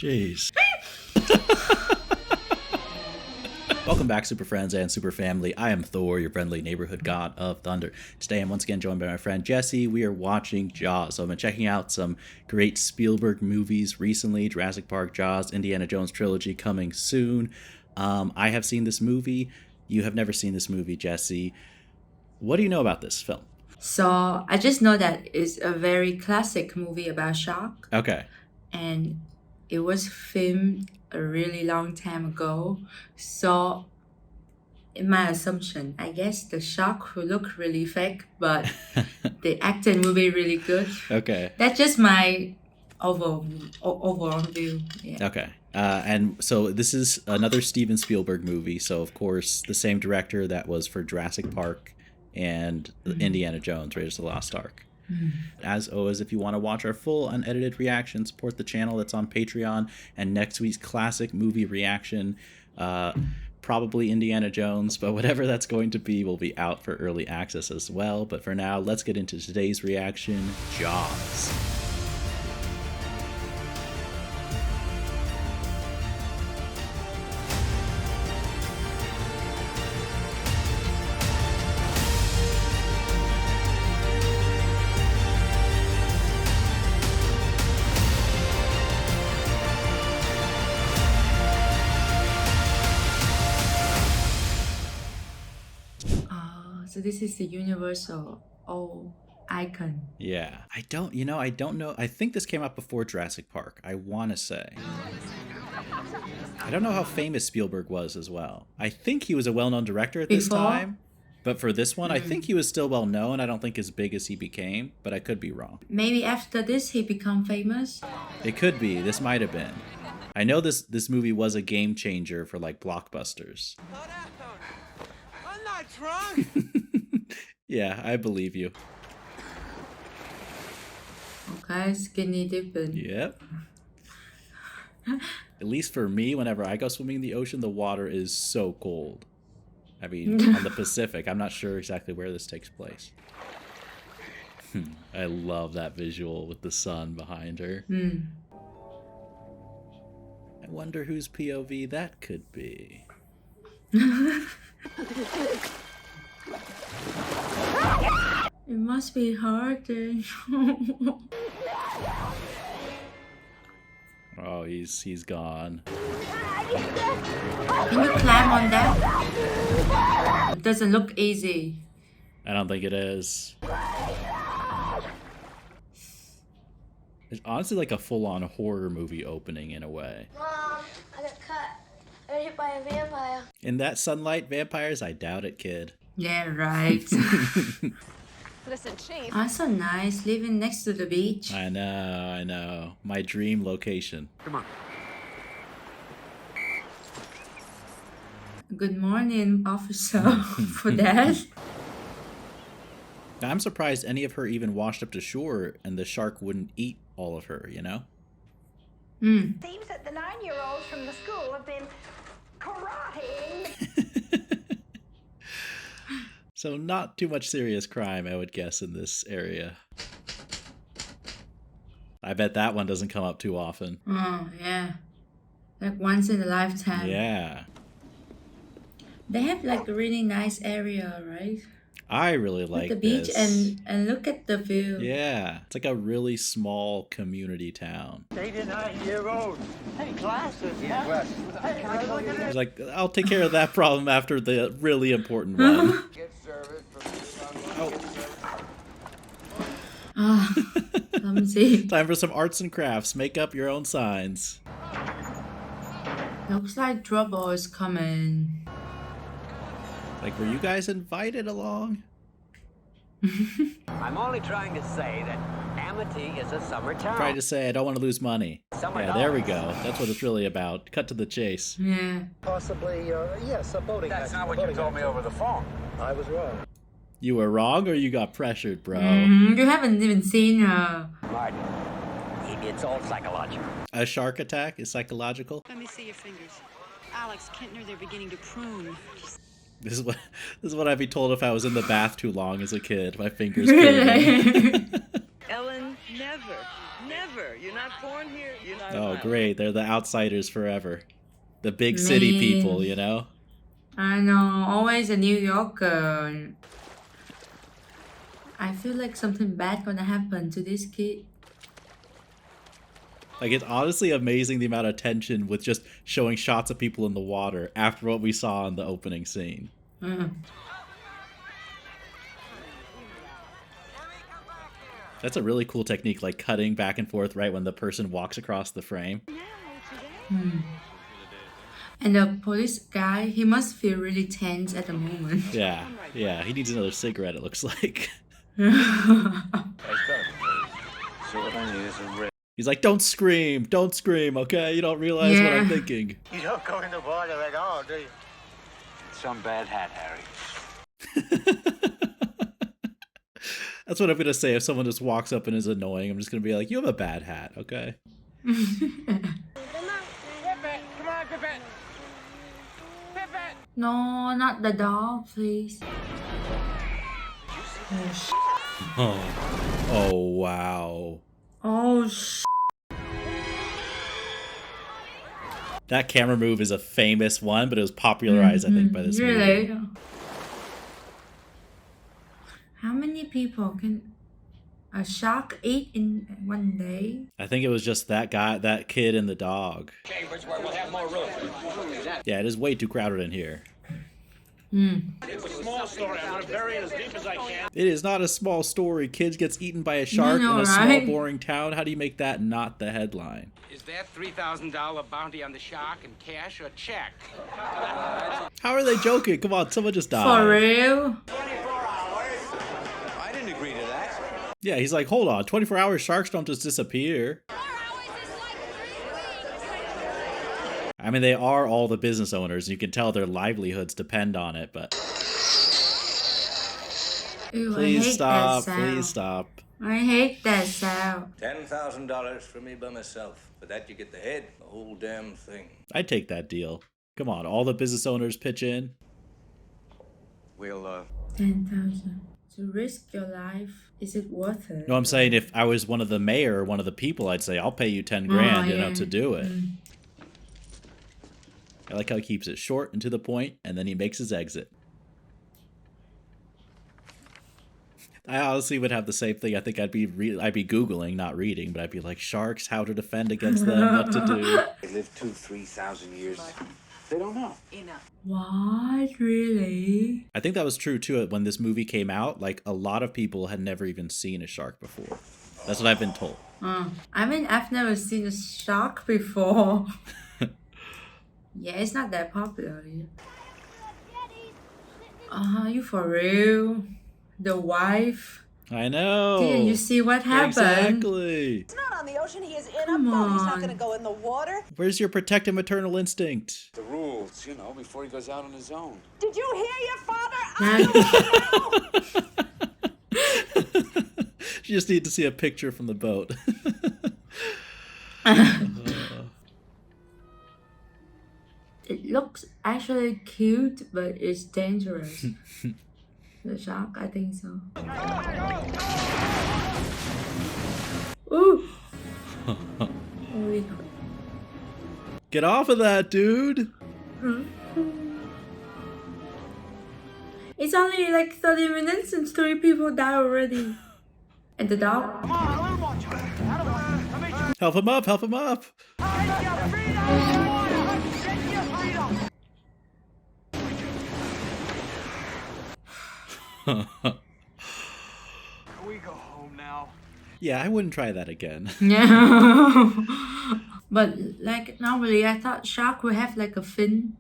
Jeez. Welcome back, Super Friends and Super Family. I am Thor, your friendly neighborhood god of thunder. Today I'm once again joined by my friend Jesse. We are watching Jaws. So I've been checking out some great Spielberg movies recently. Jurassic Park, Jaws, Indiana Jones trilogy coming soon. I have seen this movie. You have never seen this movie, Jesse. What do you know about this film? So I just know that it's a very classic movie about shark. Okay. And it was filmed a really long time ago. So in my assumption, I guess the shark will look really fake, but the acting will be really good. Okay. That's just my overall view. Yeah. Okay. And so this is another Steven Spielberg movie. So, of course, the same director that was for Jurassic Park and Indiana Jones, Raiders of the Lost Ark. As always, if you want to watch our full unedited reaction, support the channel that's on Patreon. And next week's classic movie reaction, probably Indiana Jones, but whatever that's going to be will be out for early access as well. But for now, let's get into today's reaction, Jaws. So this is the universal icon. Yeah. I don't know. I think this came out before Jurassic Park, I want to say. I don't know how famous Spielberg was as well. I think he was a well-known director at this time. But for this one, I think he was still well-known. I don't think as big as he became, but I could be wrong. Maybe after this, he become famous? It could be. This might have been. I know this movie was a game changer for, like, blockbusters. I'm not drunk! Yeah, I believe you. Okay, skinny dipping. Yep. At least for me, whenever I go swimming in the ocean, the water is so cold. I mean, on the Pacific. I'm not sure exactly where this takes place. I love that visual with the sun behind her. I wonder whose POV that could be. It must be hard. Oh, he's gone. Can you climb on that? It doesn't look easy. I don't think it is. It's honestly like a full-on horror movie opening in a way. Mom, I got cut. I got hit by a vampire. In that sunlight, vampires? I doubt it, kid. Yeah, right. Listen, Chief. Oh, so nice, living next to the beach. I know. My dream location. Come on. Good morning, officer, for that. Now, I'm surprised any of her even washed up to shore and the shark wouldn't eat all of her, you know? Seems that the 9-year-olds from the school have been karate. So not too much serious crime, I would guess, in this area. I bet that one doesn't come up too often. Oh, yeah. Like once in a lifetime. Yeah. They have like a really nice area, right? I really like the beach this. and look at the view. Yeah. It's like a really small community town. 8 and 9-year-old. Hey, glasses, yeah? Glasses. Hey, look at He's like, I'll take care of that problem after the really important one. Get service Ah, clumsy. Time for some arts and crafts. Make up your own signs. Looks like trouble is coming. Like, were you guys invited along? I'm only trying to say that Amity is a summer town. Trying to say I don't want to lose money. Yeah, there we go. That's what it's really about. Cut to the chase. Yeah. Possibly, yes, a boating That's accident. not what you told me over the phone. I was wrong. You were wrong or you got pressured, bro? You haven't even seen her. Martin, it's all psychological. A shark attack is psychological? Let me see your fingers. Alex, Kintner, they're beginning to prune. This is what I'd be told if I was in the bath too long as a kid. My fingers Really? preening. Ellen, never, never. You're not born here. You're not. Oh, allowed. great. They're the outsiders forever. The big city people, you know? I know, always a New Yorker. I feel like something bad gonna happen to this kid. Like, it's honestly amazing the amount of tension with just showing shots of people in the water after what we saw in the opening scene. That's a really cool technique, like cutting back and forth right when the person walks across the frame. And the police guy, he must feel really tense at the moment. Yeah, yeah, he needs another cigarette, it looks like. He's like, don't scream, okay? You don't realize what I'm thinking. You don't go in the water at all, do you? Some bad hat, Harry. That's what I'm gonna say if someone just walks up and is annoying. I'm just gonna be like, you have a bad hat, okay? No, not the dog, please. Oh, wow. Oh, That camera move is a famous one, but it was popularized, I think, by this movie. Really? How many people can a shark eat in one day? I think it was just that guy, that kid, and the dog. Chambers where we'll have more room. Yeah, it is way too crowded in here. It's a small story. I'm going to bury it as deep as I can. It is not a small story. Kids gets eaten by a shark know, in a small, right? boring town. How do you make that not the headline? Is that $3,000 bounty on the shark in cash or check? How are they joking? Come on, someone just died. For real? I didn't agree to that. Yeah, he's like, hold on, 24 hours, sharks don't just disappear. I mean, they are all the business owners. You can tell their livelihoods depend on it, but... Ew, Please stop, please stop. I hate that sound. $10,000 for me by myself. For that you get the head, the whole damn thing. I'd take that deal. Come on, all the business owners pitch in. We'll, 10,000. To risk your life, is it worth it? No, I'm saying if I was one of the mayor or one of the people, I'd say, I'll pay you 10 grand, you know, to do it. I like how he keeps it short and to the point, and then he makes his exit. I honestly would have the same thing. I think I'd be Googling, not reading, but I'd be like, sharks, how to defend against them, what to do. They live 2,000-3,000 years. They don't know. What? Really? I think that was true too when this movie came out. Like, a lot of people had never even seen a shark before. That's what I've been told. I mean, I've never seen a shark before. Yeah, it's not that popular. You for real? The wife? I know. Didn't you see what happened? Exactly. He's not on the ocean. He is in Come a boat. He's not on. going to go in the water. Where's your protective maternal instinct? The rules, you know, before he goes out on his own. Did you hear your father? You just need to see a picture from the boat. It looks actually cute, but it's dangerous. The shark, I think so. Ooh! Holy crap. Get off of that, dude! It's only like 30 minutes and 3 people die already. And the dog? Help him up, help him up! Can we go home now? Yeah, I wouldn't try that again. Yeah. But like normally I thought shark would have like a fin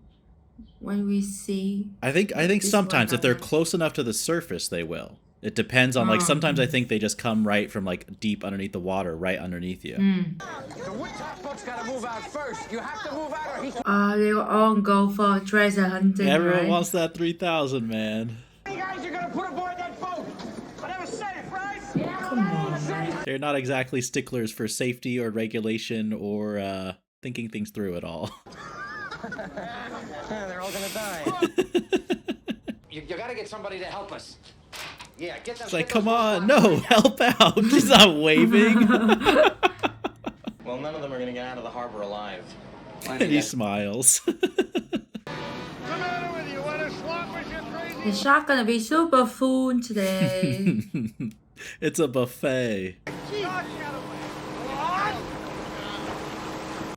when we see. I think this sometimes one if they're doesn't. close enough to the surface, they will. It depends on, like, sometimes I think they just come right from, like, deep underneath the water, right underneath you. The woodtop boat's gotta move out first. You have to move out or he They will all go for treasure hunting, Everyone right? wants that 3,000, man. You guys are going to put aboard that boat. But it was safe, right? Come on, man. They're not exactly sticklers for safety or regulation or thinking things through at all. They're all gonna die. you gotta get somebody to help us. Yeah, get them. It's like, come on, no, help out. He's not waving. Well, none of them are gonna get out of the harbor alive. And he smiles. The shark gonna be super full today. It's a buffet.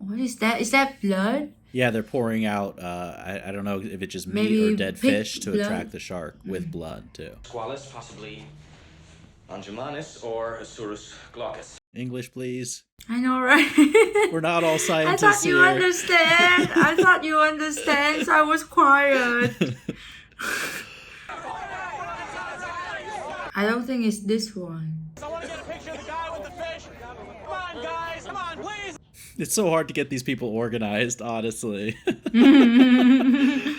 What is that? Is that blood? Yeah, they're pouring out, I don't know if it's just meat Maybe or dead pig fish to blood? attract the shark with blood, too. Squalus, possibly Anjumanus or Asurus glaucus. English, please. I know, right? We're not all I scientists thought you here. understand. I thought you understand, so I was quiet. I don't think it's this one. I want to get a picture of the guy with the fish. Come on, guys. Come on, please. It's so hard to get these people organized, honestly. Young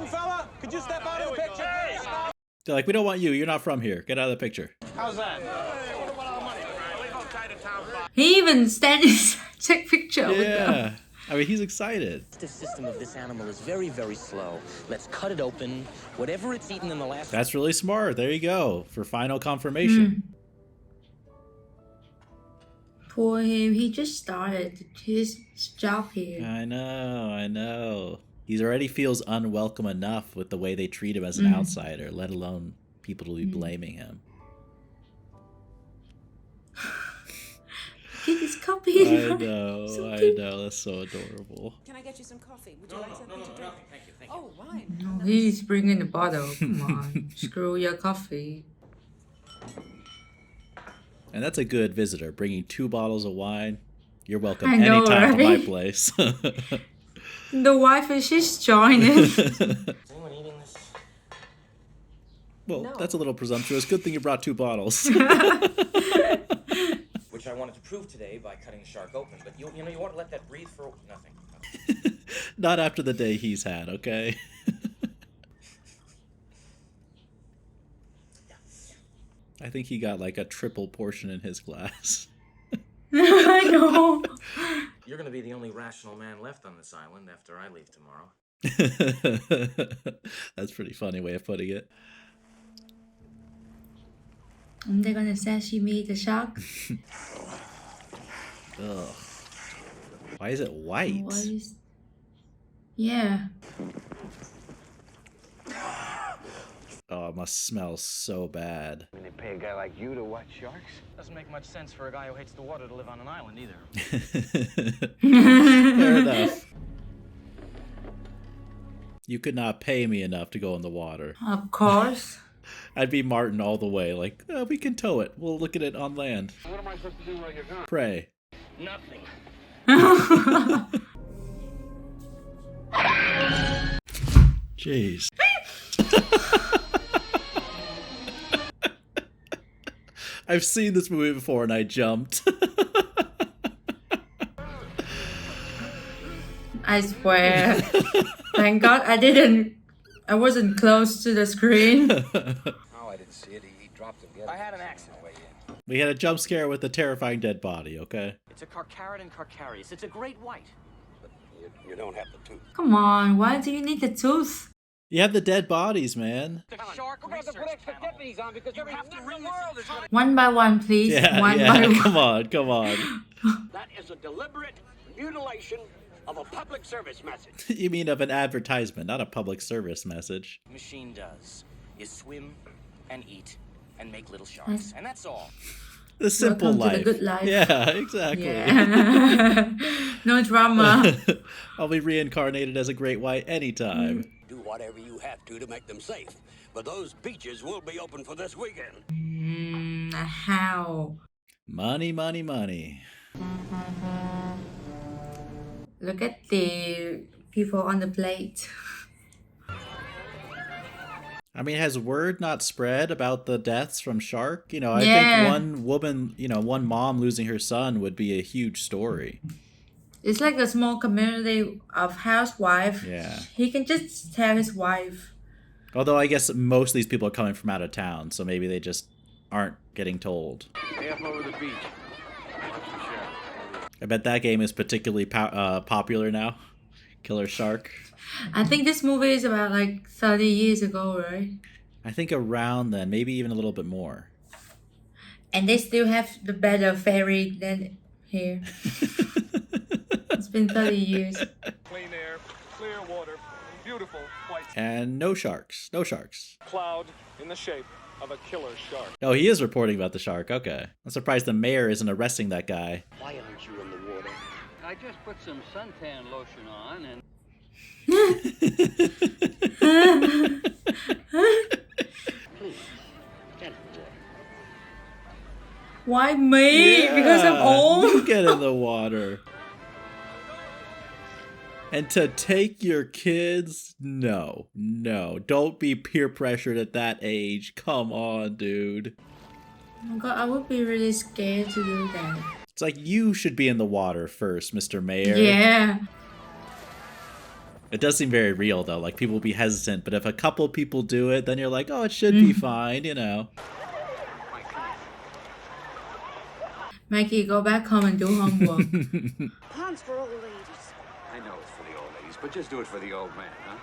fella, could you step out of the picture, please? They're like, we don't want you. You're not from here. Get out of the picture. How's that? He even stands take picture with them. Yeah. I mean, he's excited. The system of this animal is very, very slow. Let's cut it open. Whatever it's eaten in the last... That's really smart. There you go. For final confirmation. Poor him. He just started his job here. I know. He already feels unwelcome enough with the way they treat him as an outsider, let alone people to be blaming him. Get his copy. I know. That's so adorable. Can I get you some coffee? Would you like something to drink? Thank you. Oh, wine. No, he's bringing the bottle. Come on. Screw your coffee. And that's a good visitor, bringing 2 bottles of wine. You're welcome I know, anytime to my right? place. The wife is just joining. Is anyone eating this? Well, that's a little presumptuous. Good thing you brought 2 bottles. Which I wanted to prove today by cutting the shark open. But you want to let that breathe for nothing. Not after the day he's had, okay? I think he got like a triple portion in his glass. I know. You're going to be the only rational man left on this island after I leave tomorrow. That's a pretty funny way of putting it. And they're gonna sashimi the shark. Ugh. Why is it white? What is... Yeah. Oh, it must smell so bad. I mean, they pay a guy like you to watch sharks? Doesn't make much sense for a guy who hates the water to live on an island either. Fair enough. You could not pay me enough to go in the water. Of course. I'd be Martin all the way, like, we can tow it. We'll look at it on land. What am I supposed to do while you're gone? Pray. Nothing. Jeez. I've seen this movie before and I jumped. I swear. Thank God I wasn't close to the screen. Oh, I didn't see it. He dropped him. I had an accident. We had a jump scare with a terrifying dead body, okay? It's a Carcharodon carcharias. It's a great white. But you don't have the tooth. Come on, why do you need the tooth? You have the dead bodies, man. The shark research panel. on because You have to read this. One by one, please. Yeah, One by one. come on. That is a deliberate mutilation of a public service message. You mean of an advertisement, not a public service message. Machine does is swim and eat and make little sharks. And that's all. The simple Welcome to life. the good life. Yeah, exactly. Yeah. No drama. I'll be reincarnated as a great white anytime. Do whatever you have to make them safe. But those beaches will be open for this weekend. How? Money, money, money. Look at the people on the plate. I mean, has word not spread about the deaths from shark? You know, I Yeah. think one woman, one mom losing her son would be a huge story. It's like a small community of housewives. Yeah. He can just tell his wife. Although I guess most of these people are coming from out of town, so maybe they just aren't getting told. Half over the beach. I bet that game is particularly popular now. Killer Shark. I think this movie is about like 30 years ago, right? I think around then, maybe even a little bit more. And they still have the better ferry than here. It's been 30 years. Clean air, clear water, and beautiful white. And no sharks. No sharks. Cloud in the shape of a killer shark. Oh, he is reporting about the shark. Okay. I'm surprised the mayor isn't arresting that guy. Why aren't you in the water? I just put some suntan lotion on and... Please, get in the water. Why me? Yeah, Because I'm old? you get in the water. And to take your kids? No. Don't be peer pressured at that age. Come on, dude. Oh my god, I would be really scared to do that. It's like you should be in the water first, Mr. Mayor. Yeah. It does seem very real, though. Like, people will be hesitant, but if a couple people do it, then you're like, oh, it should be fine, you know. Mikey, go back home and do homework. Ponds for old ladies. I know it's for the old ladies, but just do it for the old man, huh?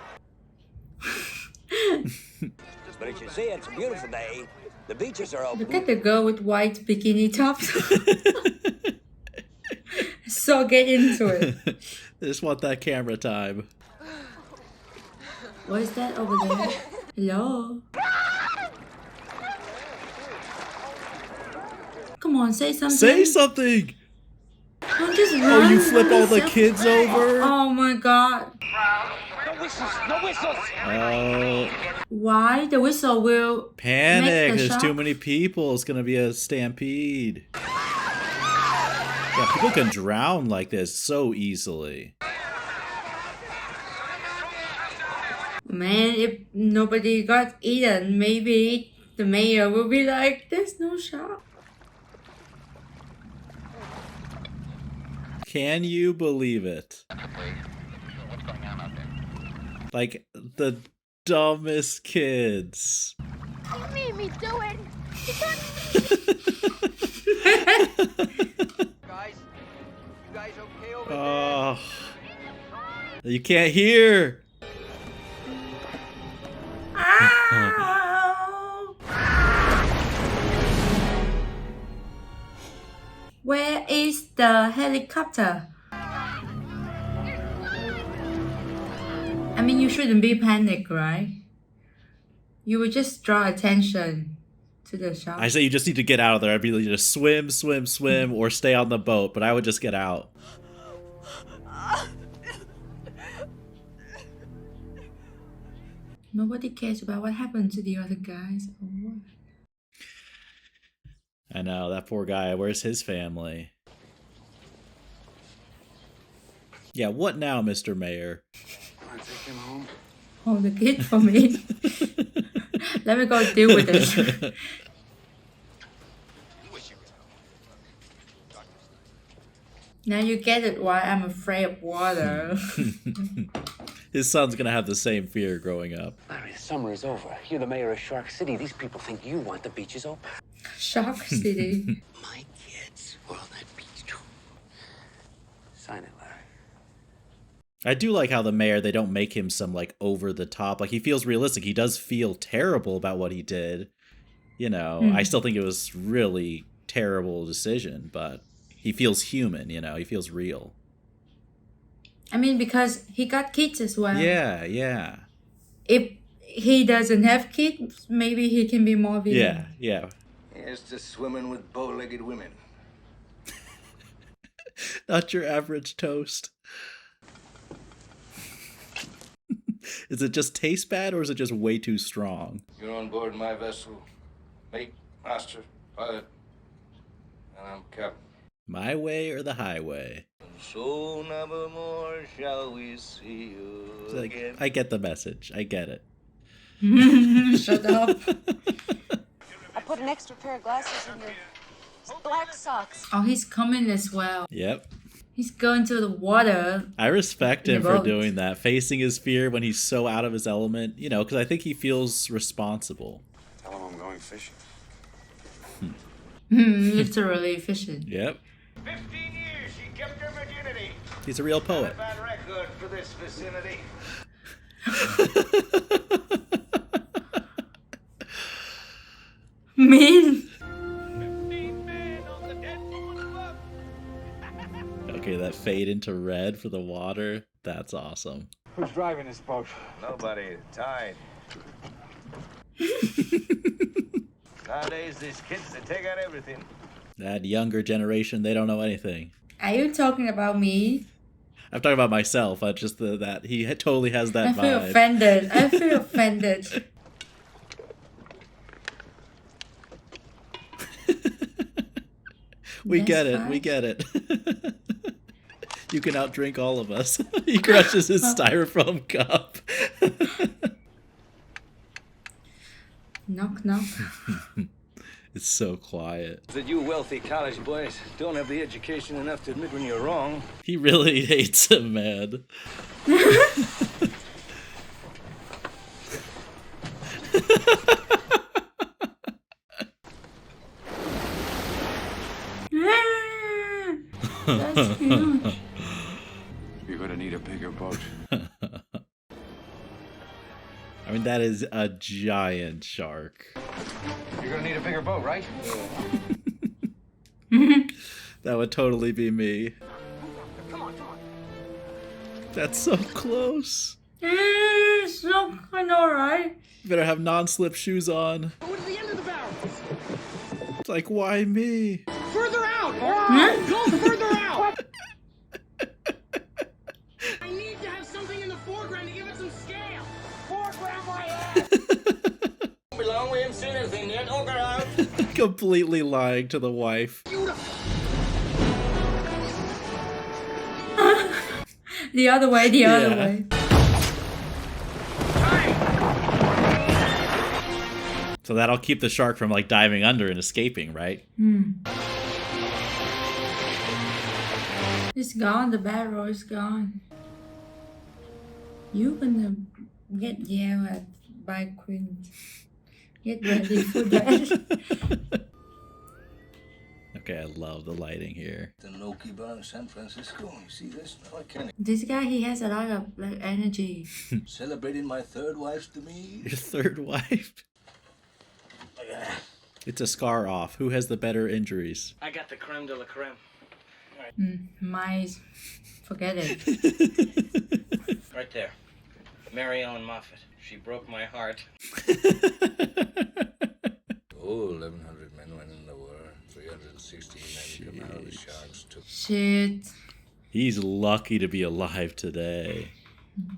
But as you see, it's a beautiful day. The beaches are open. Look at the girl with white bikini tops. So get into it. I just want that camera time. What is that over there? Hello? Come on, say something. Say something! Don't just run. Oh, you flip all the yourself. kids over? Oh my god. No whistles! No whistles! Oh. Why? The whistle will Panic! make the There's shot. too many people. It's gonna be a stampede. Yeah, people can drown like this so easily. Man, if nobody got eaten, maybe the mayor will be like, there's no shot. Can you believe it? Like, the dumbest kids. You made me do it. Guys, you guys okay over Oh. You can't hear. Where is the helicopter? I mean, you shouldn't be panicked, right? You would just draw attention to the shot. I say you just need to get out of there. I'd be like, just swim, or stay on the boat. But I would just get out. Nobody cares about what happened to the other guys or what. I know, that poor guy. Where's his family? Yeah, what now, Mr. Mayor? Want to take him home? Hold the kid for me. Let me go deal with this. Now you get it why I'm afraid of water. His son's gonna have the same fear growing up. Larry, the summer is over. You're the mayor of Shark City. These people think you want the beaches open. Shark City. My kids were on that beach too. Sign it, Larry. I do like how the mayor, they don't make him some, like, over the top. Like, he feels realistic. He does feel terrible about what he did. You know, I still think it was really terrible decision, but he feels human, you know, he feels real. I mean, because he got kids as well. Yeah. If he doesn't have kids, maybe he can be more vegan. Yeah. Here's to swimming with bow-legged women. Not your average toast. Is it just taste bad, or is it just way too strong? You're on board my vessel. Mate, master, pilot, and I'm captain. My way or the highway? And so never more shall we see you Like, again. I get the message. I get it. Shut up. I put an extra pair of glasses in your black socks. Oh, he's coming as well. Yep. He's going to the water. I respect him The for boat. doing that, facing his fear when he's so out of his element, you know, because I think he feels responsible. Tell him I'm going fishing. Literally fishing. Yep. 15 years she kept her virginity. He's a real poet. Bad record for this vicinity. Mean. Okay, that fade into red for the water. That's awesome. Who's driving this boat? Nobody. Tide. Nowadays, these kids, they take out everything. That younger generation, they don't know anything. Are you talking about me? I'm talking about myself. I just that he totally has that vibe. I feel offended. I feel offended. We get it. We get it. You can outdrink all of us. He crushes his styrofoam cup. Knock, knock. It's so quiet. That you wealthy college boys don't have the education enough to admit when you're wrong. He really hates him, man. That's huge. You're gonna need a bigger boat. I mean, that is a giant shark. You're gonna need a bigger boat, right? That would totally be me. That's so close. It's so kind of alright. You better have non-slip shoes on. Go to the end of the barrel. It's like, why me? Further out. Go further out. I need to have something in the foreground to give it some scale. Foreground my ass. Belong, we haven't seen anything yet. Oh, get out. Completely lying to the wife. The other way, the other way. So that'll keep the shark from like diving under and escaping, right? It's gone, the barrel is gone. You're gonna get yelled at by Queen. Get ready for that. Okay, I love the lighting here. The Noki Bar in San Francisco. You see this? No, I can't. This guy, he has a lot of like energy. Celebrating my third wife's to me. Your third wife? It's a scar off. Who has the better injuries? I got the creme de la creme. Forget it. Right there. Mary Ellen Moffat. She broke my heart. Oh, 1,100 men went in the war. 360 men come out. The sharks took. Shit. He's lucky to be alive today.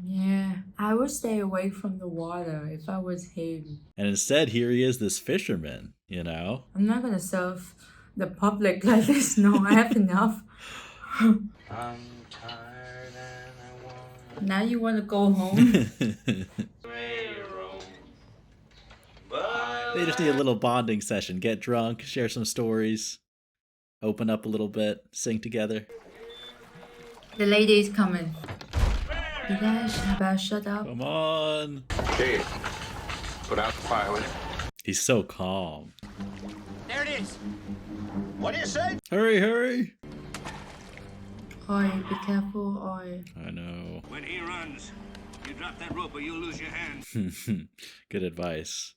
Yeah, I would stay away from the water if I was him. And instead, here he is, this fisherman, you know? I'm not gonna serve the public like this. No, I have enough. I'm tired and I want... Now you wanna go home? They just need a little bonding session. Get drunk, share some stories, open up a little bit, sing together. The lady is coming. You guys better shut up. Come on. Okay. Put out the fire. He's so calm. There it is. What do you say? Hurry, hurry. Oi, be careful, oi. I know. When he runs, you drop that rope or you'll lose your hand. Good advice.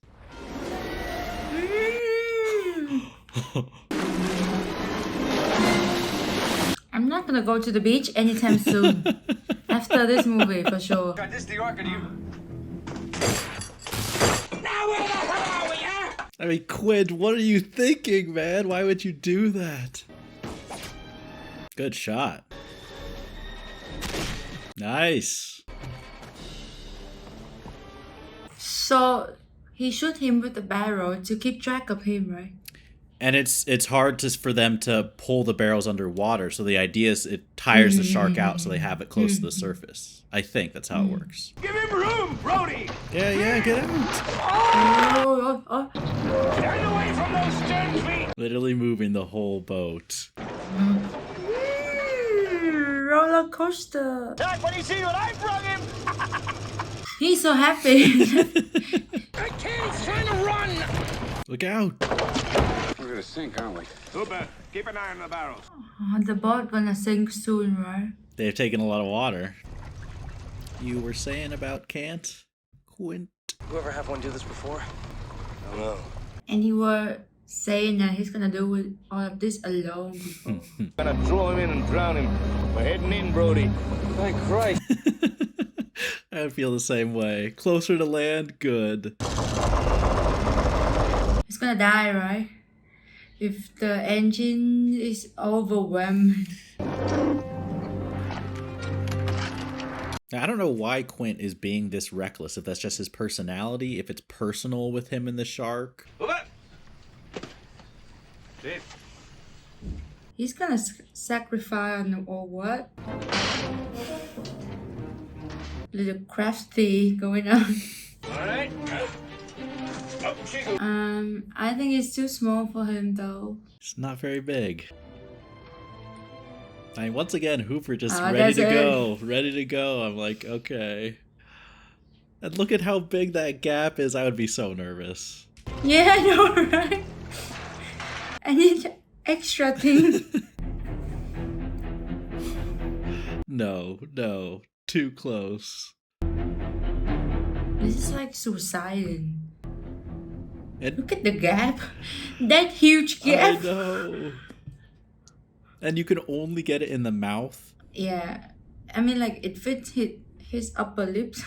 I'm not gonna go to the beach anytime soon. After this movie, for sure. God, this is the arc of you. Now where the hell are we, huh? I mean, Quinn, what are you thinking, man? Why would you do that? Good shot. Nice. So, he shoot him with the barrel to keep track of him, right? And it's hard for them to pull the barrels underwater. So the idea is it tires the shark out so they have it close to the surface. I think that's how it works. Give him room, Brody! Yeah, get out. Oh. Get away from those stern feet! Literally moving the whole boat. Roller coaster. Doc, when you see what I brought him! He's so happy. I can't, he's trying to run! Look out. We're gonna sink, aren't we? Uber, keep an eye on the barrels. The boat gonna sink soon, right? They've taken a lot of water. You were saying about Kant? Quint? You ever have one do this before? I don't know. And he was saying that he's gonna do all of this alone before. Gonna throw him in and drown him. We're heading in, Brody. Thank Christ. I feel the same way. Closer to land, good. He's gonna die, right? If the engine is overwhelmed. I don't know why Quint is being this reckless, if that's just his personality, if it's personal with him and the shark. He's gonna sacrifice or what? Little crafty going on. Alright. I think it's too small for him though. It's not very big. I mean, once again, Hooper just ready that's to it. go. Ready to go. I'm like, okay. And look at how big that gap is. I would be so nervous. Yeah, I know, right? I need extra thing. No, no. Too close. This is like suicide. And look at the gap. That huge gap. I know. And you can only get it in the mouth. Yeah. I mean, like, it fits his upper lips.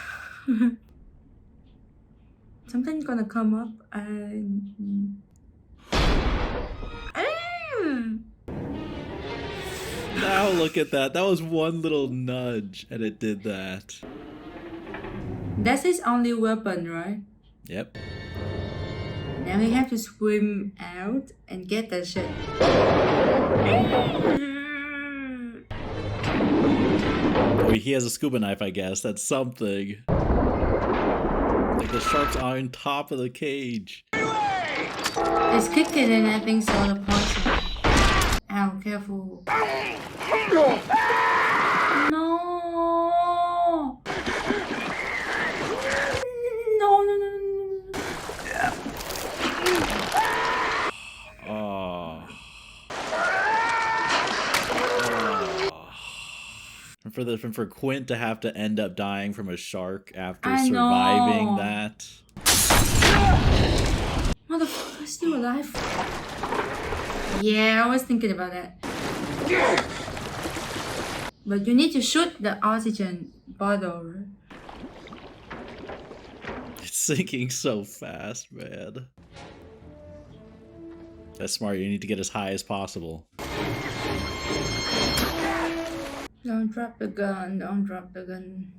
Something's gonna come up and... Now look at that. That was one little nudge and it did that. That's his only weapon, right? Yep. Now we have to swim out and get that shit. Oh, he has a scuba knife, I guess. That's something. Like the shark's on top of the cage. It's kicking and I think so the poison. Ow, careful. No! For Quint to have to end up dying from a shark after I surviving know. that. Motherfucker, still alive. Yeah, I was thinking about that. But you need to shoot the oxygen bottle, right? It's sinking so fast, man. That's smart. You need to get as high as possible. Don't drop the gun, don't drop the gun.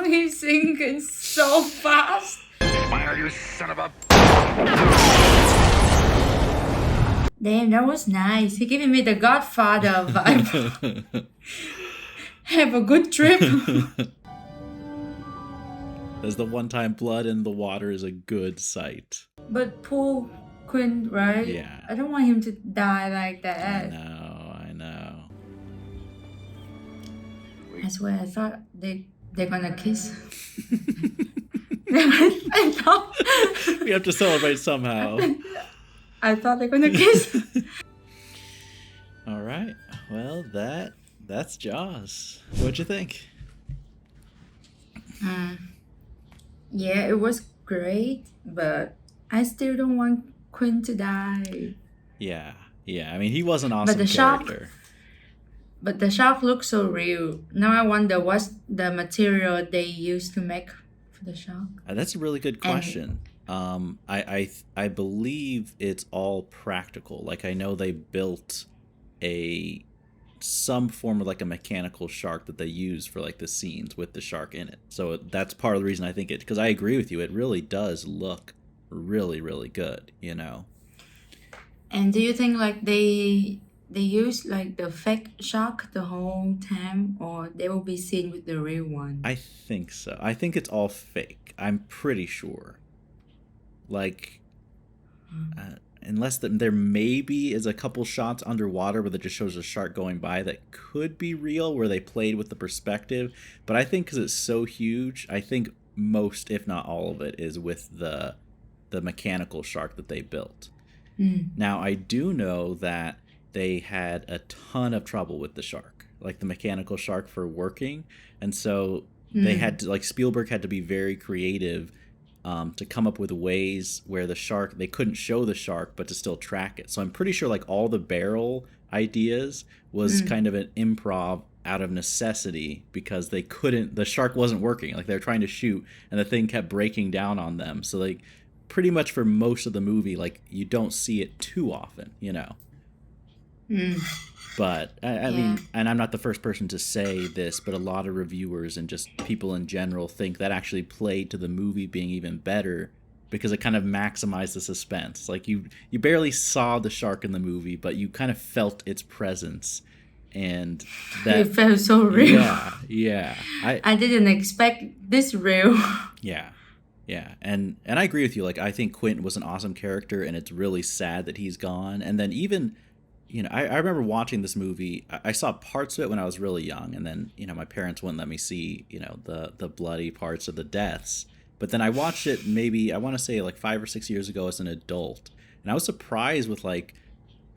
He's sinking so fast. Smile, you son of a... Damn, that was nice. He giving me the Godfather vibe. Have a good trip. There's the one time blood in the water is a good sight. But poor Quint, right? Yeah. I don't want him to die like that. I know. I swear, I thought they're gonna kiss. I thought. We have to celebrate somehow. I thought they're gonna kiss. All right. Well, that's Jaws. What'd you think? Yeah, it was great, but I still don't want Quinn to die. Yeah. I mean, he was an awesome the character. But the shark looks so real. Now I wonder what's the material they used to make for the shark. That's a really good question. I believe it's all practical. Like I know they built some form of like a mechanical shark that they use for like the scenes with the shark in it. So that's part of the reason I think it, because I agree with you, it really does look really, really good, you know. And do you think like they use like the fake shark the whole time, or they will be seen with the real one? I think so. I think it's all fake. I'm pretty sure. Like, unless there maybe is a couple shots underwater where it just shows a shark going by that could be real, where they played with the perspective. But I think because it's so huge, I think most, if not all of it, is with the mechanical shark that they built. Now, I do know that they had a ton of trouble with the shark, like the mechanical shark for working. And so they had to, like, Spielberg had to be very creative to come up with ways where the shark, they couldn't show the shark, but to still track it. So I'm pretty sure like all the barrel ideas was kind of an improv out of necessity because they couldn't, the shark wasn't working. Like they were trying to shoot and the thing kept breaking down on them. So like pretty much for most of the movie, like you don't see it too often, you know. But I mean, and I'm not the first person to say this, but a lot of reviewers and just people in general think that actually played to the movie being even better because it kind of maximized the suspense. Like you barely saw the shark in the movie, but you kind of felt its presence, and that it felt so real. Yeah. I didn't expect this real. Yeah, and I agree with you. Like I think Quint was an awesome character, and it's really sad that he's gone. And then even, you know, I remember watching this movie. I saw parts of it when I was really young, and then, you know, my parents wouldn't let me see, you know, the bloody parts of the deaths. But then I watched it maybe, I want to say like 5 or 6 years ago as an adult, and I was surprised with like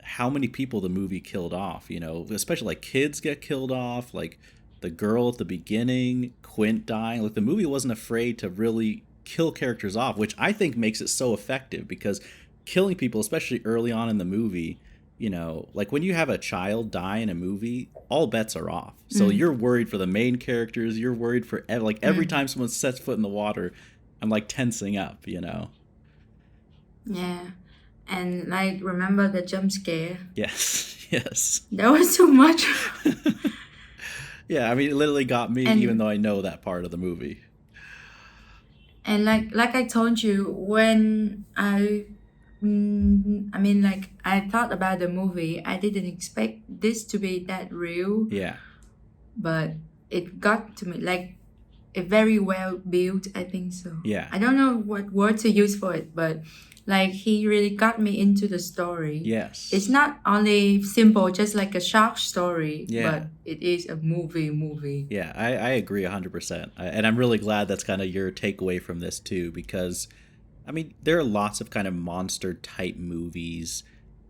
how many people the movie killed off, you know, especially like kids get killed off, like the girl at the beginning, Quint dying. Like the movie wasn't afraid to really kill characters off, which I think makes it so effective, because killing people, especially early on in the movie, you know, like when you have a child die in a movie, all bets are off. So you're worried for the main characters. You're worried for like every time someone sets foot in the water, I'm like tensing up, you know? Yeah. And like, remember the jump scare? Yes. That was too much. Yeah, I mean, it literally got me, even though I know that part of the movie. And like I told you, when I mean, like, I thought about the movie, I didn't expect this to be that real. Yeah. But it got to me, like, it very well built, I think so. Yeah. I don't know what word to use for it, but like, he really got me into the story. Yes. It's not only simple, just like a shark story, Yeah. but it is a movie. Yeah, I agree 100%. And I'm really glad that's kind of your takeaway from this too, because I mean, there are lots of kind of monster type movies.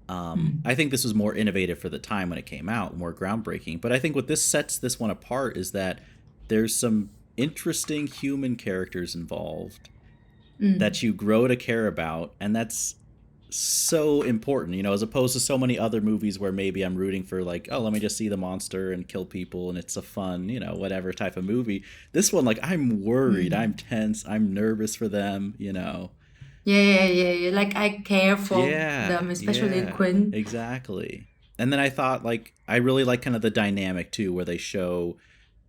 I think this was more innovative for the time when it came out, more groundbreaking. But I think what this sets this one apart is that there's some interesting human characters involved that you grow to care about, and that's so important, you know, as opposed to so many other movies where maybe I'm rooting for like, oh, let me just see the monster and kill people and it's a fun, you know, whatever type of movie. This one, like, I'm worried, I'm tense, I'm nervous for them, you know. Yeah. Like, I care for them, especially Quinn. Exactly. And then I thought, like, I really like kind of the dynamic too, where they show,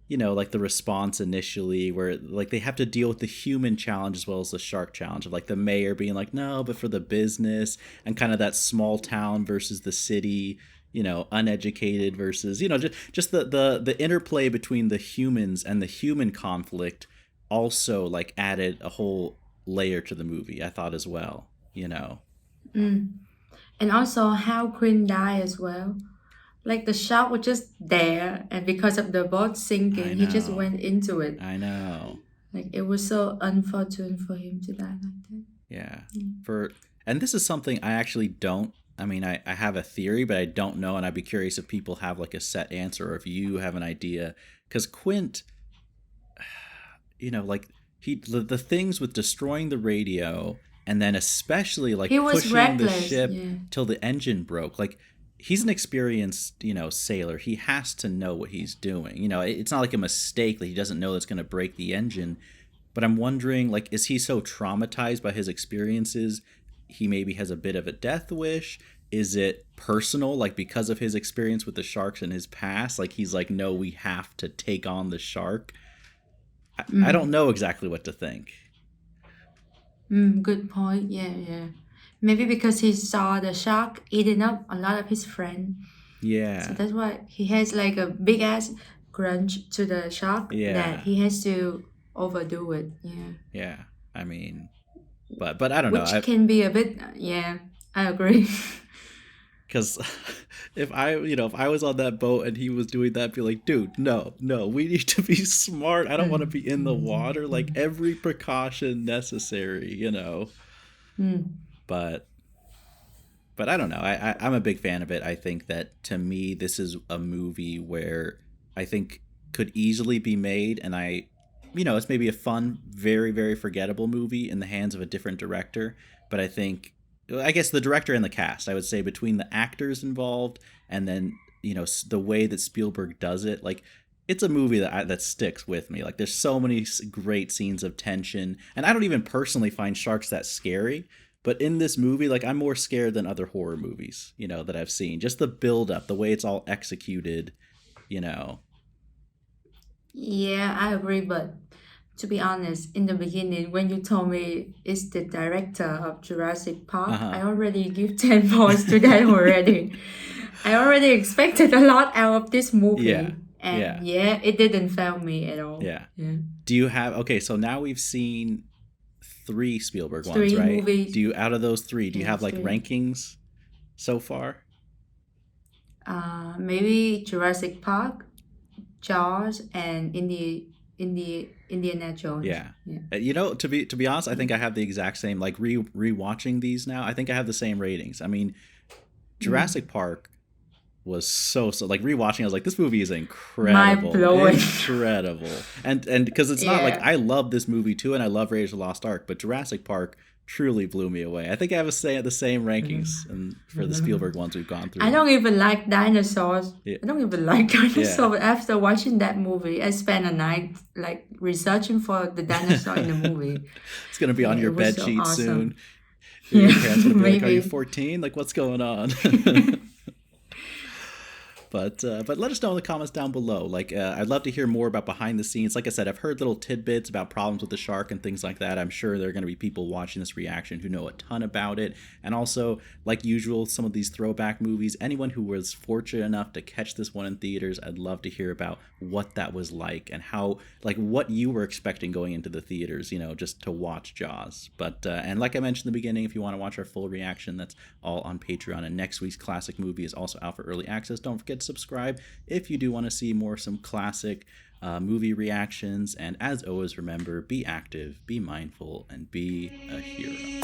you know, like the response initially, where like they have to deal with the human challenge as well as the shark challenge of like the mayor being like, no, but for the business, and kind of that small town versus the city, you know, uneducated versus, you know, just the interplay between the humans and the human conflict also like added a whole layer to the movie, I thought, as well, you know. And also how Quinn died as well. Like, the shark was just there, and because of the boat sinking, he just went into it. I know. Like, it was so unfortunate for him to die like that. Yeah. And this is something I actually don't, I mean, I have a theory, but I don't know, and I'd be curious if people have like a set answer or if you have an idea. Because Quint, you know, like, the things with destroying the radio, and then especially like pushing the ship till the engine broke, like, he's an experienced, you know, sailor. He has to know what he's doing. You know, it's not like a mistake that he doesn't know that's going to break the engine. But I'm wondering, like, is he so traumatized by his experiences, he maybe has a bit of a death wish? Is it personal, like, because of his experience with the sharks in his past? Like, he's like, no, we have to take on the shark. I don't know exactly what to think. Good point. Yeah. Maybe because he saw the shark eating up a lot of his friends. Yeah. So that's why he has like a big ass grudge to the shark that he has to overdo it. Yeah. I mean, but I don't know. Which can be a bit, I agree. Because if I was on that boat and he was doing that, I'd be like, dude, no, we need to be smart. I don't want to be in the water. Like, every precaution necessary, you know. But I don't know. I'm a big fan of it. I think that, to me, this is a movie where I think could easily be made, and I it's maybe a fun, very, very forgettable movie in the hands of a different director. But I guess the director and the cast, I would say, between the actors involved and then, the way that Spielberg does it, like, it's a movie that sticks with me. Like, there's so many great scenes of tension, and I don't even personally find sharks that scary. But in this movie, like, I'm more scared than other horror movies, that I've seen. Just the build up, the way it's all executed, Yeah, I agree. But to be honest, in the beginning, when you told me it's the director of Jurassic Park, I already give 10 points to that already. I already expected a lot out of this movie. Yeah. And it didn't fail me at all. Yeah. Do you have, so now we've seen 3 Spielberg ones, Three right? movies. Out of those 3, do you have like rankings so far? Maybe Jurassic Park, Jaws, and Indiana Jones. Yeah. To be honest, I think I have the exact same, like, rewatching these now. I think I have the same ratings. I mean, Jurassic Park was so like, rewatching, I was like, this movie is incredible. Mind-blowing. Incredible. And because it's not like, I love this movie too, and I love Raiders of the Lost Ark, but Jurassic Park truly blew me away. I think I have the same rankings for the Spielberg ones we've gone through. I don't even like dinosaurs. After watching that movie, I spent a night like researching for the dinosaur in the movie. It's gonna be on your bed sheet awesome. soon. Your parents gonna be like, Maybe. "Are you 14? Like, what's going on?" But let us know in the comments down below. Like, I'd love to hear more about behind the scenes. Like I said, I've heard little tidbits about problems with the shark and things like that. I'm sure there are going to be people watching this reaction who know a ton about it. And also, like usual, some of these throwback movies, anyone who was fortunate enough to catch this one in theaters, I'd love to hear about what that was like and how, like, what you were expecting going into the theaters, just to watch Jaws. But, and like I mentioned in the beginning, if you want to watch our full reaction, that's all on Patreon. And next week's classic movie is also out for early access. Don't forget to subscribe if you do want to see some classic movie reactions. And as always, remember, be active, be mindful, and be a hero.